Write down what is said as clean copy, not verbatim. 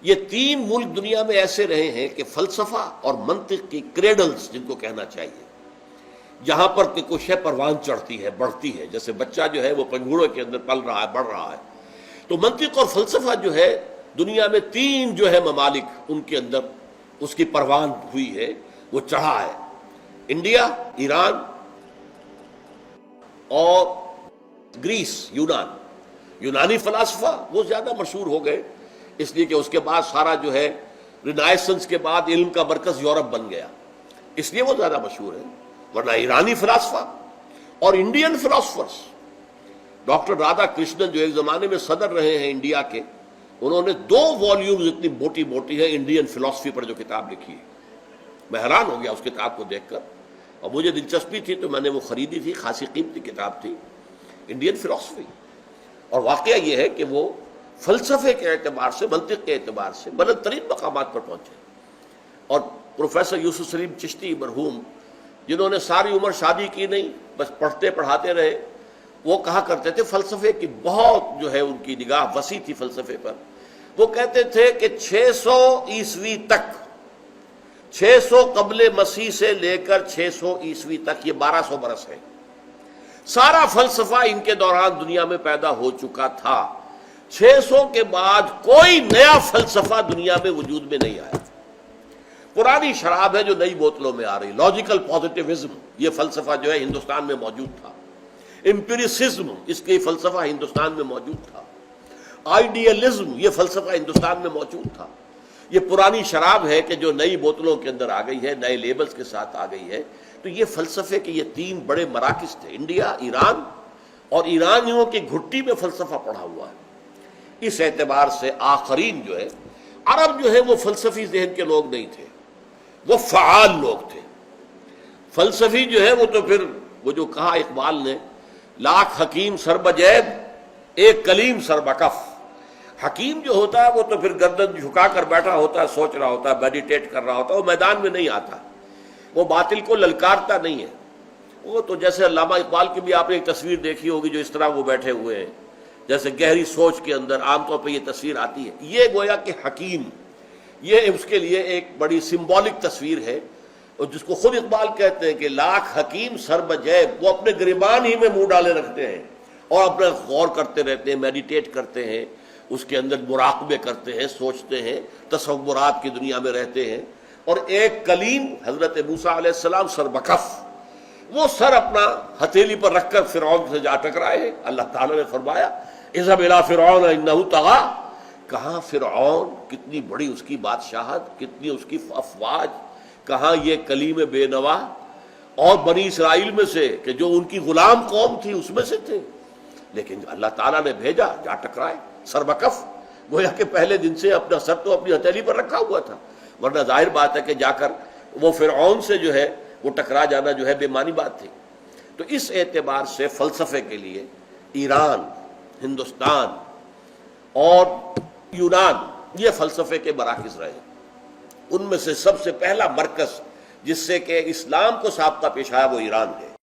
یہ تین ملک دنیا میں ایسے رہے ہیں کہ فلسفہ اور منطق کی کریڈلز جن کو کہنا چاہیے، جہاں پر کہ کوئی شے پروان چڑھتی ہے، بڑھتی ہے، جیسے بچہ جو ہے وہ پنگھوڑے کے اندر پل رہا ہے، بڑھ رہا ہے، تو منطق اور فلسفہ جو ہے دنیا میں تین جو ہے ممالک ان کے اندر اس کی پروان ہوئی ہے، وہ چڑھا ہے، انڈیا، ایران اور گریس، یونانی فلاسفہ وہ زیادہ مشہور ہو گئے اس لیے کہ اس کے بعد سارا جو ہے رینائسنس کے بعد علم کا مرکز یورپ بن گیا، اس لیے وہ زیادہ مشہور ہے، ورنہ ایرانی فلاسفہ اور Indian philosophers, doctor Radha Krishnan جو ایک زمانے میں صدر رہے ہیں انڈیا کے، انہوں نے 2 والیومز اتنی موٹی موٹی ہے انڈین فلاسفی پر جو کتاب لکھی ہے، میں حیران ہو گیا اس کتاب کو دیکھ کر، اور مجھے دلچسپی تھی تو میں نے وہ خریدی تھی، خاصی قیمتی کتاب تھی، انڈین فلاسفی، اور واقعہ یہ ہے کہ وہ فلسفے کے اعتبار سے، منطق کے اعتبار سے بلند ترین مقامات پر پہنچے، اور پروفیسر یوسف سلیم چشتی مرحوم، جنہوں نے ساری عمر شادی کی نہیں، بس پڑھتے پڑھاتے رہے، وہ کہا کرتے تھے، فلسفے کی بہت جو ہے ان کی نگاہ وسیع تھی فلسفے پر، وہ کہتے تھے کہ 600 عیسوی تک، 600 قبل مسیح سے لے کر 600 عیسوی تک، یہ 1200 برس ہے، سارا فلسفہ ان کے دوران دنیا میں پیدا ہو چکا تھا، 600 کے بعد کوئی نیا فلسفہ دنیا میں وجود میں نہیں آیا، پرانی شراب ہے جو نئی بوتلوں میں آ رہی، لاجیکل پازیٹیوزم یہ فلسفہ جو ہے ہندوستان میں موجود تھا، امپیریسزم اس کے فلسفہ ہندوستان میں موجود تھا، آئیڈیلزم یہ فلسفہ ہندوستان میں موجود تھا، یہ پرانی شراب ہے کہ جو نئی بوتلوں کے اندر آ گئی ہے، نئے لیبلز کے ساتھ آ گئی ہے، تو یہ فلسفے کے یہ 3 بڑے مراکز تھے، انڈیا، ایران اور ایرانیوں کی گھٹی میں فلسفہ پڑا ہوا ہے، اس اعتبار سے آخرین جو ہے عرب جو ہے وہ فلسفی ذہن کے لوگ نہیں تھے، وہ فعال لوگ تھے، فلسفی جو ہے وہ تو پھر وہ جو کہا اقبال نے، لاکھ حکیم سر بجیب ایک کلیم سر بکف، حکیم جو ہوتا ہے وہ تو پھر گردن جھکا کر بیٹھا ہوتا ہے، سوچ رہا ہوتا ہے، میڈیٹیٹ کر رہا ہوتا ہے، وہ میدان میں نہیں آتا، وہ باطل کو للکارتا نہیں ہے، وہ تو جیسے علامہ اقبال کی بھی آپ نے ایک تصویر دیکھی ہوگی جو اس طرح وہ بیٹھے ہوئے ہیں، جیسے گہری سوچ کے اندر عام طور پہ یہ تصویر آتی ہے، یہ گویا کہ حکیم، یہ اس کے لیے ایک بڑی سمبولک تصویر ہے، اور جس کو خود اقبال کہتے ہیں کہ لاکھ حکیم سر بجیب، وہ اپنے گریبان ہی میں منہ ڈالے رکھتے ہیں اور اپنا غور کرتے رہتے ہیں، میڈیٹیٹ کرتے ہیں، اس کے اندر مراقبے کرتے ہیں، سوچتے ہیں، تصورات کی دنیا میں رہتے ہیں، اور ایک کلیم حضرت موسیٰ علیہ السلام سر بکف، وہ سر اپنا ہتھیلی پر رکھ کر فرعون سے جا ٹکرائے ہیں، اللہ تعالیٰ نے فرمایا اذهب الى فرعون انه طغى، کہاں فرعون، کتنی بڑی اس کی بادشاہت، کتنی اس کی افواج، کہاں یہ کلیم بے نوا، اور بنی اسرائیل میں سے کہ جو ان کی غلام قوم تھی اس میں سے تھے، لیکن اللہ تعالیٰ نے بھیجا، جا ٹکرائے سر بکف، گویا کہ پہلے دن سے اپنا سر تو اپنی ہتھیلی پر رکھا ہوا تھا، ورنہ ظاہر بات ہے کہ جا کر وہ فرعون سے جو ہے وہ ٹکرا جانا جو ہے بے معنی بات تھی۔ تو اس اعتبار سے فلسفے کے لیے ایران، ہندوستان اور یونان یہ فلسفے کے مراکز رہے، ان میں سے سب سے پہلا مرکز جس سے کہ اسلام کو سابقہ پیش آیا وہ ایران ہے،